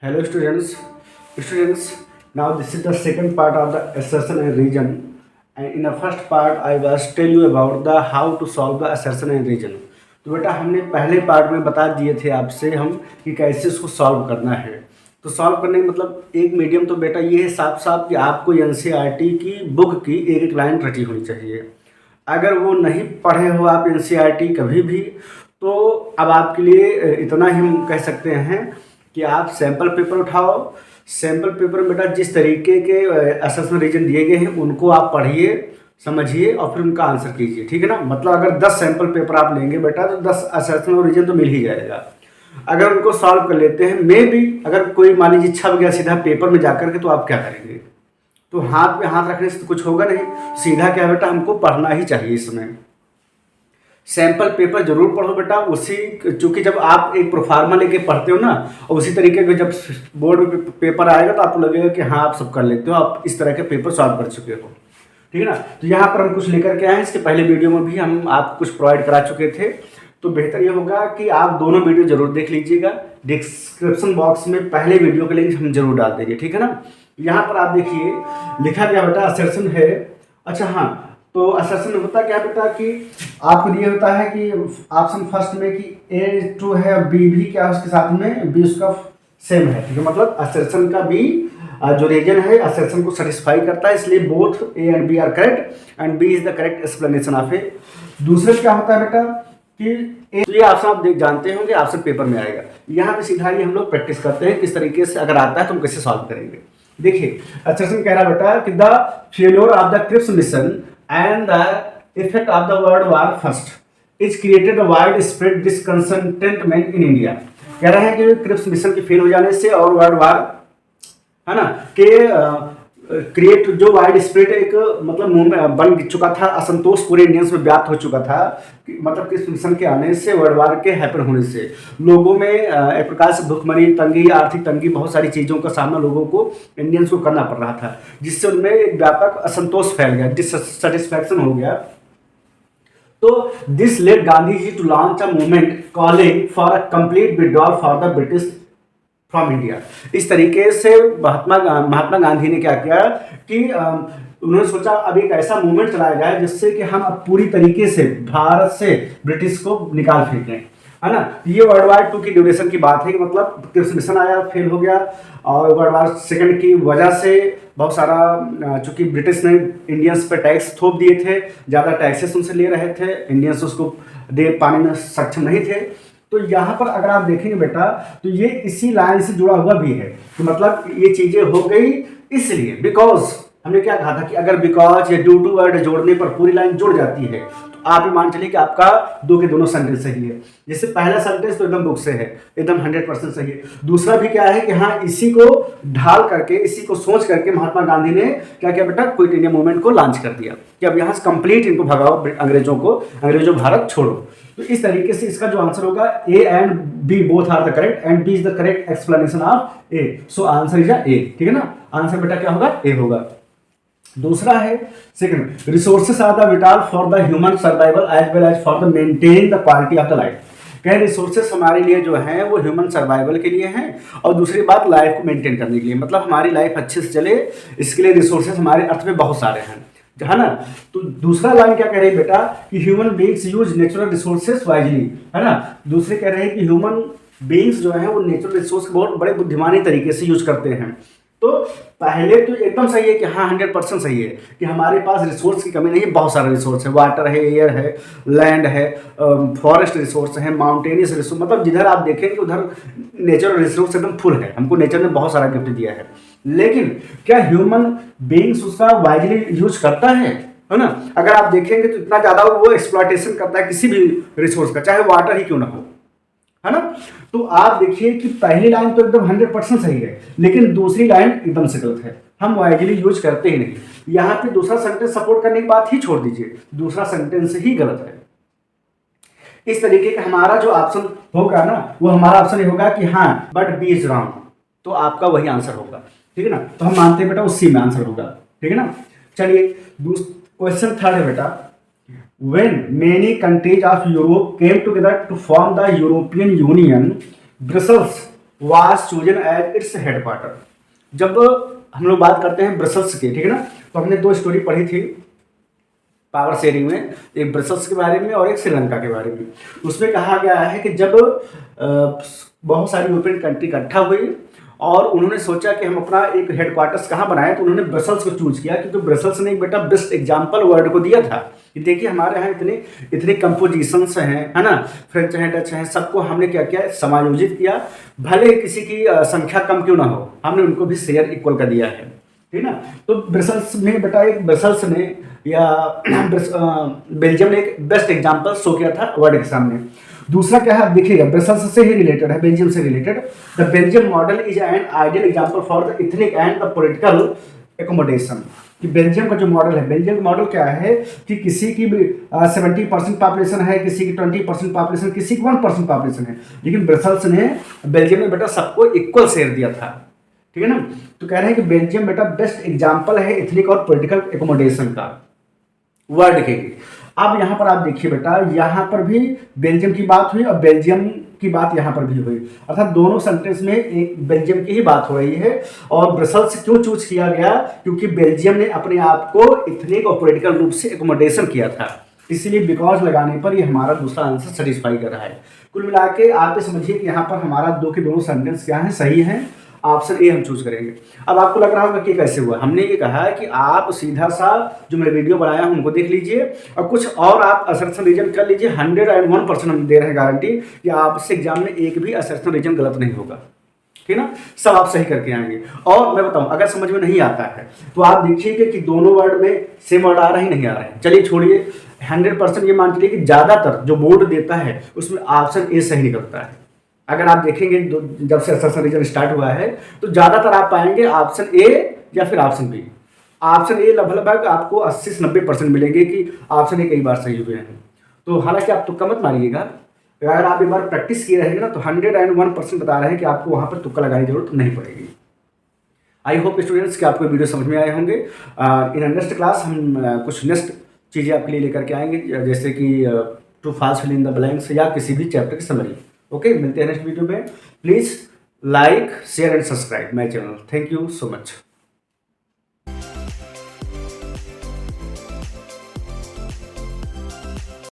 Hello students. Now this is the second part of the assertion and reason. And in the first part, I was tell you about the how to solve the assertion and reason. तो बेटा हमने पहले part में बता दिए थे आपसे हम कि कैसे इसको सॉल्व करना है। तो सॉल्व करने का मतलब एक मीडियम तो बेटा ये है साफ साफ कि आपको एनसीईआरटी की बुक की एक एक लाइन रटी होनी चाहिए। अगर वो नहीं पढ़े हो आप एनसीईआरटी कभी भी, तो अब आपके लिए इतना ही हम कह सकते हैं कि आप सैम्पल पेपर उठाओ। सैम्पल पेपर में बेटा जिस तरीके के असेसमेंट रीजन दिए गए हैं उनको आप पढ़िए, समझिए और फिर उनका आंसर कीजिए, ठीक है ना। मतलब अगर 10 सैम्पल पेपर आप लेंगे बेटा तो 10 असेसमेंट और रीजन तो मिल ही जाएगा। अगर उनको सॉल्व कर लेते हैं, मे भी अगर कोई मान लीजिए छप गया सीधा पेपर में जाकर के, तो आप क्या करेंगे? तो हाथ पे हाथ रखने से तो कुछ होगा नहीं। सीधा क्या बेटा हमको पढ़ना ही चाहिए। इसमें सैम्पल पेपर जरूर पढ़ो बेटा। उसी चूंकि जब आप एक प्रोफार्मा लेके पढ़ते हो ना, और उसी तरीके के जब बोर्ड में पेपर आएगा तो आपको लगेगा कि हाँ आप सब कर लेते हो, आप इस तरह के पेपर सॉल्व कर चुके हो, ठीक है ना। तो यहाँ पर हम कुछ लेकर के आए हैं। इसके पहले वीडियो में भी हम आपको कुछ प्रोवाइड करा चुके थे। तो बेहतर ये होगा कि आप दोनों वीडियो जरूर देख लीजिएगा। डिस्क्रिप्शन बॉक्स में पहले वीडियो के लिंक हम जरूर डाल देंगे, ठीक है ना। यहाँ पर आप देखिए लिखा गया बेटा असर्शन है। अच्छा हाँ, तो असर्शन होता क्या बेटा कि आपको ये होता है कि ऑप्शन फर्स्ट में कि ए ट्रू है और बी भी क्या है उसके साथ में, बी उसका सेम है, ठीक है। मतलब असर्शन का बी जो रीजन है असर्शन को सेटिस्फाई करता है, इसलिए both A and B are correct and B is the correct explanation of A. दूसरे क्या होता है बेटा कि तो ये ऑप्शन आप जानते होंगे, ऑप्शन पेपर में आएगा। यहाँ पे सीधा ही हम लोग प्रैक्टिस करते हैं किस तरीके से अगर आता है तो हम कैसे सॉल्व करेंगे। देखिए असर्शन कह रहा बेटा कि the failure of the Cripps mission and the effect of the World War First is created a widespread discontentment in India। कह रहे हैं कि क्रिप्स मिशन के फेल हो जाने से और वर्ल्ड वार है ना के क्रिएट जो वाइड स्प्रेड एक मतलब मूवमेंट बन चुका था, असंतोष पूरे इंडियंस में व्याप्त हो चुका था। मतलब क्रिप्स मिशन के आने से, वर्ल्ड वार के हैपन होने से लोगों में एक प्रकार से भुखमरी, तंगी, आर्थिक तंगी, बहुत सारी चीज़ों का सामना लोगों को, इंडियंस को करना पड़ रहा था, जिससे उनमें एक व्यापक असंतोष फैल गया, डिससेटिस्फैक्शन हो गया। तो this led Gandhi ji to launch a movement calling for a complete withdrawal for the British from India. इस तरीके से महात्मा गांधी ने क्या किया कि उन्होंने सोचा अब एक ऐसा मूवमेंट चलाया जाए जिससे कि हम अब पूरी तरीके से भारत से ब्रिटिश को निकाल फेंकें, है ना। ये वर्ल्ड वार 2 की ड्यूरेशन की बात है कि मतलब क्रिप्स मिशन आया, फेल हो गया, और वर्ल्ड वार सेकंड की वजह से बहुत सारा चूंकि ब्रिटिश ने इंडियंस पे टैक्स थोप दिए थे, ज़्यादा टैक्सेस उनसे ले रहे थे, इंडियंस उसको दे पाने में सक्षम नहीं थे। तो यहाँ पर अगर आप देखेंगे बेटा तो ये इसी लाइन से जुड़ा हुआ भी है कि मतलब ये चीज़ें हो गई इसलिए, बिकॉज हमने क्या कहा था कि अगर बिकॉज या ड्यू टू वर्ड जोड़ने पर पूरी लाइन जुड़ जाती है तो आप ही मान चलिए कि आपका दो के दोनों सेंटेंस सही है। जैसे पहला सेंटेंस तो एकदम बुक से है, एकदम 100% सही है। दूसरा भी क्या है कि हाँ इसी को ढाल करके, इसी को सोच करके महात्मा गांधी ने क्या किया बेटा, क्विट इंडिया मूवमेंट को लॉन्च कर दिया कि अब यहाँ से कंप्लीट इनको भगाओ, अंग्रेजों को, अंग्रेजों भारत छोड़ो। तो इस तरीके से इसका जो आंसर होगा A and B both are the correct and B is the correct explanation of A. So answer is A, ठीक है ना। आंसर बेटा क्या होगा, ए होगा। दूसरा है second, resources are the vital for the human survival as well as for the maintaining the quality of the life. कहे रिसोर्सेस हमारे लिए जो है वो ह्यूमन सर्वाइवल के लिए हैं, और दूसरी बात लाइफ को मेंटेन करने के लिए, मतलब हमारी लाइफ अच्छे से चले इसके लिए रिसोर्सेस हमारे अर्थ में बहुत सारे हैं, है ना। तो दूसरा लाइन क्या कह रही है बेटा कि human beings use natural resources wisely, है ना। दूसरे कह रहे हैं कि ह्यूमन बीइंग्स जो है वो नेचुरल रिसोर्स को बहुत बड़े बुद्धिमानी तरीके से यूज करते हैं। तो पहले तो एकदम सही है कि हाँ 100% सही है कि हमारे पास रिसोर्स की कमी नहीं है, बहुत सारा रिसोर्स है, वाटर है, एयर है, लैंड है, फॉरेस्ट रिसोर्स है, माउंटेनियस रिसोर्स, मतलब जिधर आप देखेंगे उधर नेचुरल रिसोर्स एकदम फुल है, हमको नेचर ने बहुत सारा गिफ्ट दिया है। लेकिन क्या ह्यूमन बीइंग्स उसका वाइजली यूज करता है ना। अगर आप देखेंगे तो इतना ज़्यादा वो एक्सप्लॉयटेशन करता है किसी भी रिसोर्स का, चाहे वाटर ही क्यों ना हो, है ना। तो आप देखिए कि पहली लाइन तो एकदम 100% सही है, लेकिन दूसरी लाइन एकदम से गलत है, हम वाइजली यूज करते ही नहीं। यहाँ पे दूसरा सेंटेंस सपोर्ट करने की बात ही छोड़ दीजिए, दूसरा सेंटेंस ही गलत है। इस तरीके का हमारा जो ऑप्शन होगा ना वो हमारा ऑप्शन ये होगा कि हाँ बट बी इज रॉन्ग, तो आपका वही आंसर होगा, ठीक है ना। तो हम मानते हैं बेटा उसी में आंसर होगा, ठीक है ना। चलिए क्वेश्चन थर्ड है बेटा, when many countries of Europe came together to form the European Union, Brussels was chosen as its headquarter. जब हम लोग बात करते हैं ब्रसल्स की, ठीक है ना, तो हमने दो स्टोरी पढ़ी थी पावर शेयरिंग में, एक ब्रसल्स के बारे में और एक श्रीलंका के बारे में। उसमें कहा गया है कि जब बहुत सारी यूरोपियन कंट्री इकट्ठा हुई और उन्होंने सोचा कि हम अपना एक हेडक्वार्टर्स कहाँ बनाएं, तो उन्होंने ब्रसल्स को चूज किया, क्योंकि ब्रसल्स ने एक बेटा बेस्ट एग्जाम्पल वर्ल्ड को दिया था कि देखिए हमारे यहाँ इतने इतने कंपोजिशंस हैं, है ना, फ्रेंच हैं, डच हैं, सबको हमने क्या किया, समायोजित किया, भले किसी की संख्या कम क्यों ना हो, हमने उनको भी शेयर इक्वल कर दिया है, ठीक ना। तो ब्रसल्स में बेटा एक ब्रसल्स ने या बेल्जियम ने एक बेस्ट एग्जाम्पल शो किया था वर्ल्ड के सामने। दूसरा क्या है, देखिएगा ब्रसल्स से ही रिलेटेड है, बेल्जियम से related. The Belgium model is an ideal example for the ethnic and the political accommodation. कि बेल्जियम का जो मॉडल है, बेल्जियम का मॉडल क्या है कि किसी की 70% पॉपुलेशन है, किसी की 20% पॉपुलेशन, किसी की 1% पॉपुलेशन है, लेकिन ब्रसल्स ने बेल्जियम में बेटा सबको इक्वल शेयर दिया था, ठीक है ना। तो कह रहे हैं कि बेल्जियम बेटा बेस्ट एग्जाम्पल है इथनिक और पॉलिटिकल एकोमोडेशन का वर्ल्ड के। अब यहाँ पर आप देखिए बेटा, यहाँ पर भी बेल्जियम की बात हुई और बेल्जियम की बात यहाँ पर भी हुई, अर्थात दोनों सेंटेंस में एक बेल्जियम की ही बात हो रही है। और ब्रसल्स क्यों चूज किया गया, क्योंकि बेल्जियम ने अपने आप को इथनिक और पॉलिटिकल रूप से एकोमोडेशन किया था, इसीलिए बिकॉज लगाने पर ये हमारा दूसरा आंसर सेटिस्फाई कर रहा है। कुल मिला के आप ये समझिए कि यहाँ पर हमारा दो के दोनों सेंटेंस क्या है, सही है, ऑप्शन ए हम चूज करेंगे। अब आपको लग रहा होगा कि कैसे हुआ, हमने ये कहा है कि आप सीधा सा जो मैं वीडियो बनाया हूं उनको देख लीजिए और कुछ और आप असर्शन रीजन कर लीजिए। 101% हम दे रहे हैं गारंटी कि आपसे एग्जाम में एक भी असर्शन रीजन गलत नहीं होगा, ठीक ना, सब आप सही करके आएंगे। और मैं बताऊं, अगर समझ में नहीं आता है तो आप देखिए कि दोनों वर्ड में सेम वर्ड आ रहे हैं नहीं आ रहे हैं। चलिए छोड़िए, 100% ये मान चलिए कि ज्यादातर जो बोर्ड देता है उसमें ऑप्शन ए सही निकलता है। अगर आप देखेंगे जब से असर्शन रीजन स्टार्ट हुआ है तो ज्यादातर आप पाएंगे ऑप्शन ए या फिर ऑप्शन बी। ऑप्शन ए लगभग आपको 80 से 90% मिलेंगे कि ऑप्शन ए कई बार सही हुए हैं। तो हालांकि आप तुक्का मत मारिएगा, अगर आप एक बार प्रैक्टिस किए रहेंगे ना तो 101% बता रहे हैं कि आपको वहां पर तुक्का लगाने की जरूरत नहीं पड़ेगी। आई होप स्टूडेंट्स कि आपको वीडियो समझ में आए होंगे। इन नेक्स्ट क्लास हम कुछ नेक्स्ट चीज़ें आपके लिए लेकर के आएंगे, जैसे कि true false fill in the blanks या किसी भी चैप्टर की समरी। ओके, मिलते हैं नेक्स्ट वीडियो में। Please like share and subscribe my channel. Thank you so much.